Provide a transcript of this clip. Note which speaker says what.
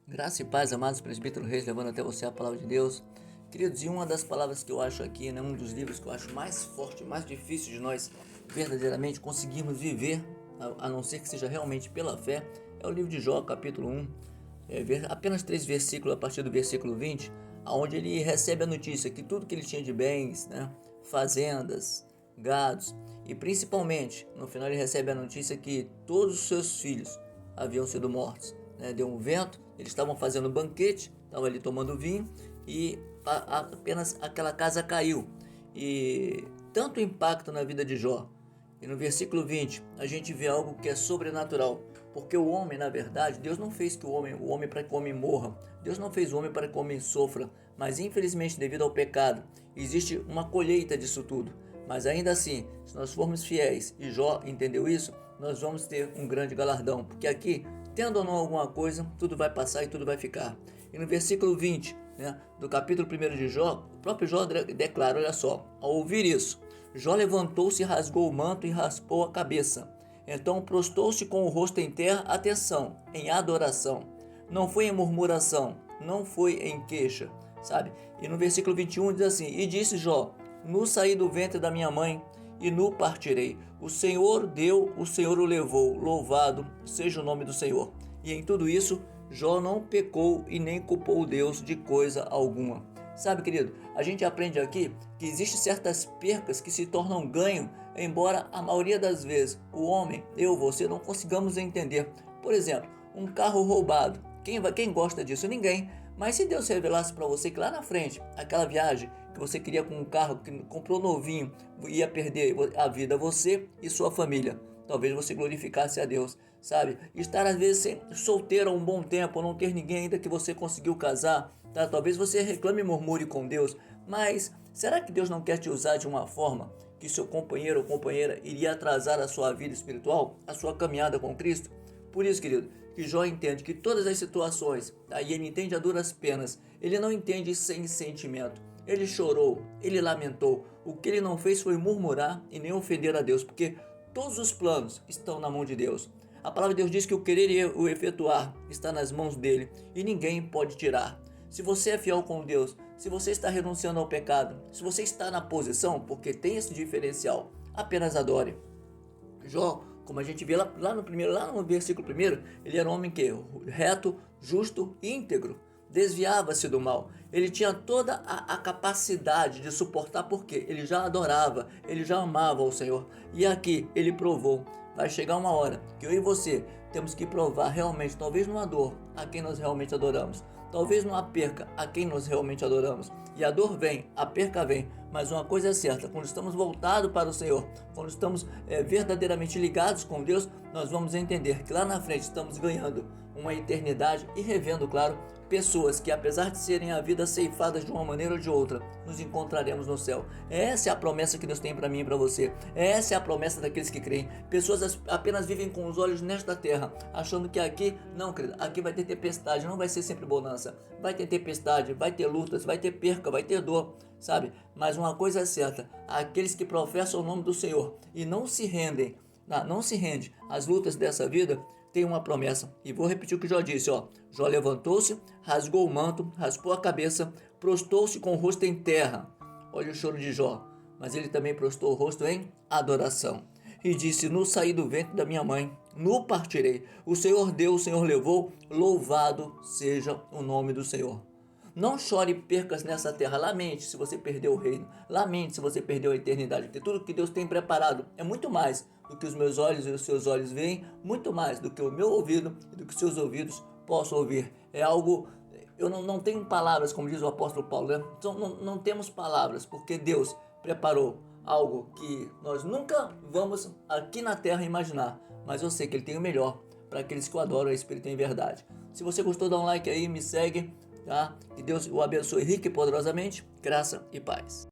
Speaker 1: Graça e paz, amados presbítero Reis, levando até você a palavra de Deus. Queridos, e uma das palavras que eu acho aqui, um dos livros que eu acho mais forte, mais difícil de nós verdadeiramente conseguirmos viver, a não ser que seja realmente pela fé, é o livro de Jó, capítulo 1, apenas 3 versículos a partir do versículo 20, onde ele recebe a notícia que tudo que ele tinha de bens, fazendas, gados, e principalmente, no final ele recebe a notícia que todos os seus filhos haviam sido mortos. Deu um vento, eles estavam fazendo banquete, estavam ali tomando vinho e apenas aquela casa caiu. E tanto impacto na vida de Jó. E no versículo 20 a gente vê algo que é sobrenatural, porque o homem, na verdade, Deus não fez que o homem para que o homem morra, Deus não fez o homem para que o homem sofra, mas infelizmente devido ao pecado existe uma colheita disso tudo. Mas ainda assim, se nós formos fiéis, e Jó entendeu isso, nós vamos ter um grande galardão, porque aqui, tendo ou não alguma coisa, tudo vai passar e tudo vai ficar. E no versículo 20, do capítulo 1 de Jó, o próprio Jó declara, olha só, ao ouvir isso, Jó levantou-se, rasgou o manto e raspou a cabeça. Então prostou-se com o rosto em terra, atenção, em adoração. Não foi em murmuração, não foi em queixa, sabe? E no versículo 21 diz assim, e disse Jó, nu saí do ventre da minha mãe, e nu partirei. O Senhor deu, o Senhor o levou, louvado seja o nome do Senhor. E em tudo isso, Jó não pecou e nem culpou Deus de coisa alguma. Sabe, querido, a gente aprende aqui que existem certas percas que se tornam ganho, embora a maioria das vezes o homem, eu, você, não consigamos entender. Por exemplo, um carro roubado. Quem gosta disso? Ninguém. Mas se Deus revelasse para você que lá na frente, aquela viagem que você queria com um carro que comprou novinho, ia perder a vida você e sua família, talvez você glorificasse a Deus, sabe? Estar às vezes solteiro há um bom tempo, não ter ninguém ainda que você conseguiu casar, tá? Talvez você reclame e murmure com Deus, mas será que Deus não quer te usar de uma forma que seu companheiro ou companheira iria atrasar a sua vida espiritual, a sua caminhada com Cristo? Por isso, querido, que Jó entende que todas as situações, e ele entende a duras penas, ele não entende sem sentimento. Ele chorou, ele lamentou. O que ele não fez foi murmurar e nem ofender a Deus, porque todos os planos estão na mão de Deus. A palavra de Deus diz que o querer e o efetuar está nas mãos dele e ninguém pode tirar. Se você é fiel com Deus, se você está renunciando ao pecado, se você está na posição, porque tem esse diferencial, apenas adore. Jó, como a gente vê lá no versículo 1, ele era um homem que reto, justo e íntegro, desviava-se do mal. Ele tinha toda a capacidade de suportar, porque ele já adorava, ele já amava o Senhor. E aqui ele provou. Vai chegar uma hora que eu e você temos que provar realmente, talvez numa dor, a quem nós realmente adoramos. Talvez numa perca, a quem nós realmente adoramos. E a dor vem, a perca vem, mas uma coisa é certa, quando estamos voltados para o Senhor, quando estamos verdadeiramente ligados com Deus, nós vamos entender que lá na frente estamos ganhando uma eternidade e revendo, claro, pessoas que, apesar de serem a vida ceifadas de uma maneira ou de outra, nos encontraremos no céu. Essa é a promessa que Deus tem para mim e para você. Essa é a promessa daqueles que creem. Pessoas apenas vivem com os olhos nesta terra, achando que aqui, não, querido, aqui vai ter tempestade, não vai ser sempre bonança. Vai ter tempestade, vai ter lutas, vai ter perca, vai ter dor, sabe? Mas uma coisa é certa, aqueles que professam o nome do Senhor e não se rendem, não se rende às lutas dessa vida, tem uma promessa. E vou repetir o que Jó disse, ó. Jó levantou-se, rasgou o manto, raspou a cabeça, prostou-se com o rosto em terra. Olha o choro de Jó. Mas ele também prostou o rosto em adoração. E disse, nu saí do ventre da minha mãe, nu partirei. O Senhor deu, o Senhor levou, louvado seja o nome do Senhor. Não chore percas nessa terra, lamente se você perdeu o reino, lamente se você perdeu a eternidade, porque tudo que Deus tem preparado é muito mais do que os meus olhos e os seus olhos veem, muito mais do que o meu ouvido e do que os seus ouvidos possam ouvir. É algo, eu não tenho palavras, como diz o apóstolo Paulo, então não temos palavras, porque Deus preparou algo que nós nunca vamos aqui na terra imaginar, mas eu sei que Ele tem o melhor para aqueles que o adoram, a Espírito em verdade. Se você gostou, dá um like aí, me segue, tá? Que Deus o abençoe rica e poderosamente, graça e paz.